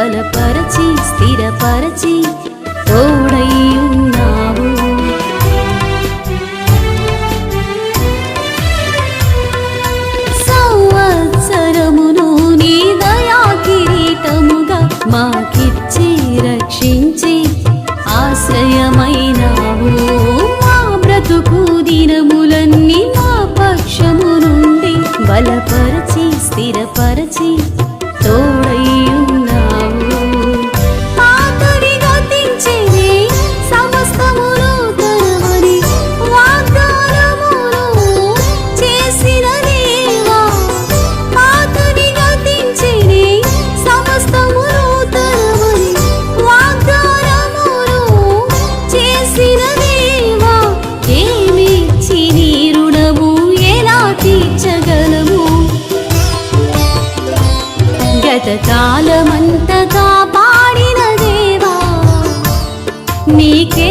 బలపరచి స్థిరపరచి తోడై ఉన్నావు. సంవత్సరమును నీ దయా కిరీటముగా మాకిచ్చి రక్షించి ఆశ్రయమైనావు. మా బ్రతుకు దినములన్నీ మా పక్షము నుండి బలపరచి స్థిరపరచి తోడై ఉన్నావు. పాతవి గతించేది సమస్తమును తరమని వాగ్దానమును చేసిన దేవా. పాతవి గతించేది సమస్తమును తరమని వాగ్దానమును చేసిన దేవా. ఏమిచ్చి నీ రుణము ఎలా తీర్చగలము? గతకాలమంతగా పాడిన దేవా నీకే